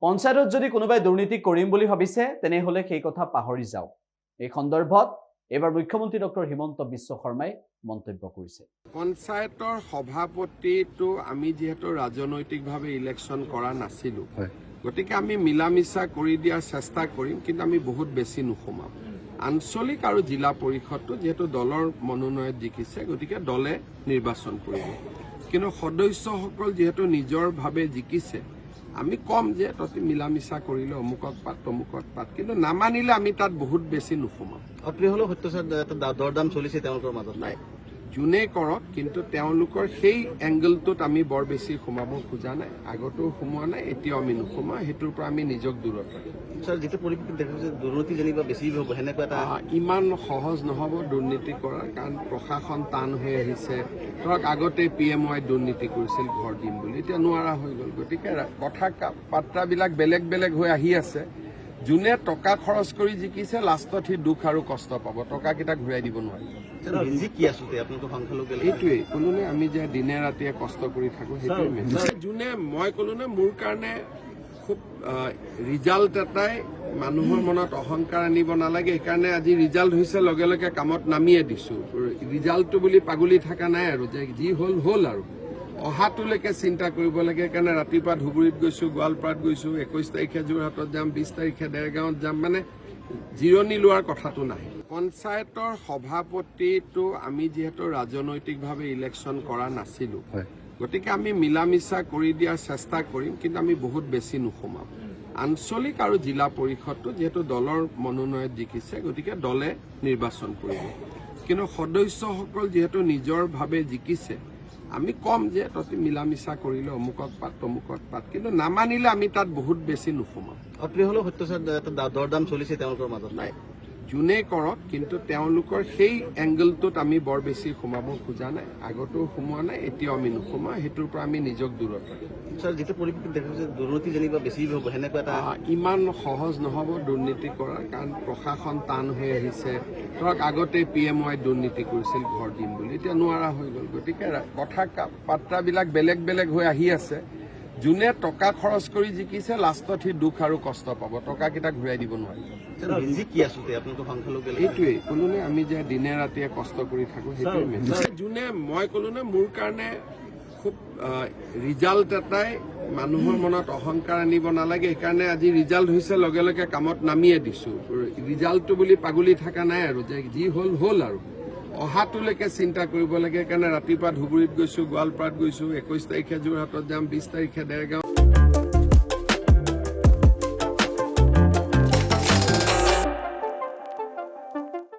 পঞ্চায়তত যদি কোনোবাই দুৰ্নীতি কৰিম বুলি ভাবিছে তেনেহলে সেই কথা পাহৰি যাওক। এই সন্দৰ্ভত এবাৰ মুখ্যমন্ত্ৰী ডক্টৰ হিমন্ত বিশ্ব শৰ্মাই মন্তব্য কৰিছে। পঞ্চায়তৰ সভাপতিটো আমি যেহেতু ৰাজনৈতিকভাৱে ইলেকশ্যন কৰা নাছিলো, গতিকে আমি মিলা মিছা কৰি দিয়াৰ চেষ্টা কৰিম, কিন্তু আমি বহুত বেছি নুসুমাম। আঞ্চলিক আৰু জিলা পৰিষদটো যেহেতু দলৰ মনোনয়ন জিকিছে, গতিকে দলে নিৰ্বাচন কৰিব। কিন্তু সদস্যসকল যেহেতু নিজৰ ভাৱে জিকিছে, আমি কম যে তহঁতি মিলা মিছা কৰিলে অমুকত পাত তমুকত পাত, কিন্তু নামানিলে আমি তাত বহুত বেছি নুসুমাম। অপ্ৰিয় হলেও সত্য দৰদাম চলিছে তেওঁলোকৰ মাজত নাই, যোনে কৰক, কিন্তু তেওঁলোকৰ সেই এংগলটোত আমি বৰ বেছি সোমাব খোজা নাই। আগতো সোমোৱা নাই, এতিয়াও আমি নোসোমাওঁ। সেইটোৰ পৰা আমি নিজক দূৰত ৰাখিম। ছাৰ, যিটো পৰিপ্ৰেক্ষিত দেখা গৈছে দুৰ্নীতি যেনিবা বেছি হ'ব, সেনেকুৱা এটা ইমান সহজ নহ'ব দুৰ্নীতি কৰা, কাৰণ প্ৰশাসন টান হৈ আহিছে। ধৰক আগতে PMY দুৰ্নীতি কৰিছিল ঘৰ দিম বুলি, এতিয়া নোৱাৰা হৈ গ'ল। গতিকে কথা বাৰ্তাবিলাক বেলেগ বেলেগ হৈ আহি আছে। যোনে টকা খৰচ কৰি জিকিছে, লাষ্টত সি দুখ আৰু কষ্ট পাব, টকাকেইটা ঘূৰাই দিব নোৱাৰিব। এইটোৱেই ক'লো নে, আমি যে দিনে ৰাতিয়ে কষ্ট কৰি থাকো, সেইটোৱে যোনে মই ক'লো নে, মোৰ কাৰণে খুব ৰিজাল্ট এটাই মানুহৰ মনত অহংকাৰ আনিব নালাগে। সেইকাৰণে আজি ৰিজাল্ট হৈছে লগে লগে কামত নামিয়ে দিছো। ৰিজাল্টটো বুলি পাগলি থকা নাই আৰু, যে যি হ'ল হ'ল আৰু অহাটোলৈকে চিন্তা কৰিব লাগে। সেইকাৰণে ৰাতিপুৱা ধুবুৰীত গৈছো, গোৱালপাৰাত গৈছো, 21 তাৰিখে যোৰহাটত যাম, 20 তাৰিখে দেৰগাঁৱত যাম। মানে জিৰণি লোৱাৰ কথাটো নাহে। পঞ্চায়তৰ সভাপতিটো আমি যিহেতু ৰাজনৈতিকভাৱে ইলেকশ্যন কৰা নাছিলো, গতিকে আমি মিলা মিছা কৰি দিয়াৰ চেষ্টা কৰিম, কিন্তু আমি বহুত বেছি নুসুমাম। আঞ্চলিক আৰু জিলা পৰিষদটো যেহেতু দলৰ মনোনয়ন জিকিছে, গতিকে দলে নিৰ্বাচন কৰিব। কিন্তু সদস্যসকল যিহেতু নিজৰ ভাৱে জিকিছে, আমি কম যে তহঁতি মিলা মিছা কৰিলে অমুকত পাত তমুকত পাত, কিন্তু নামানিলে আমি তাত বহুত বেছি নুসুমাম। অপ্ৰিয় হলেও সত্য দৰদাম চলিছে তেওঁলোকৰ মাজত। নাই, যোনে কৰক, কিন্তু তেওঁলোকৰ সেই এংগলটোত আমি বৰ বেছি সোমাব খোজা নাই। আগতো সোমোৱা নাই, এতিয়াও আমি নোসোমাওঁ। সেইটোৰ পৰা আমি নিজক দূৰত ৰাখিম। ছাৰ, যিটো পৰিপ্ৰেক্ষিত দেখা গৈছে দুৰ্নীতি যেনিবা বেছি হ'ব, সেনেকুৱা এটা ইমান সহজ নহ'ব দুৰ্নীতি কৰা, কাৰণ প্ৰশাসন টান হৈ আহিছে। ধৰক আগতে PMY দুৰ্নীতি কৰিছিল ঘৰ দিম বুলি, এতিয়া নোৱাৰা হৈ গ'ল। গতিকে কথা বাৰ্তাবিলাক বেলেগ বেলেগ হৈ আহি আছে। যোনে টকা খৰচ কৰি জিকিছে, লাষ্টত সি দুখ আৰু কষ্ট পাব, টকাকেইটা ঘূৰাই দিব নোৱাৰিব। এইটোৱেই ক'লো নে, আমি যে দিনে ৰাতিয়ে কষ্ট কৰি থাকো, সেইটোৱে যোনে মই ক'লো নে, মোৰ কাৰণে খুব ৰিজাল্ট এটাই মানুহৰ মনত অহংকাৰ আনিব নালাগে। সেইকাৰণে আজি ৰিজাল্ট হৈছে লগে লগে কামত নামিয়ে দিছো। ৰিজাল্টটো বুলি পাগলি থকা নাই আৰু, যে যি হ'ল হ'ল আৰু অহাটোলৈকে চিন্তা কৰিব লাগে। সেইকাৰণে ৰাতিপুৱা ধুবুৰীত গৈছো, গোৱালপাৰাত গৈছো, 21 তাৰিখে যোৰহাটত যাম, 20 তাৰিখে দেৰগাঁও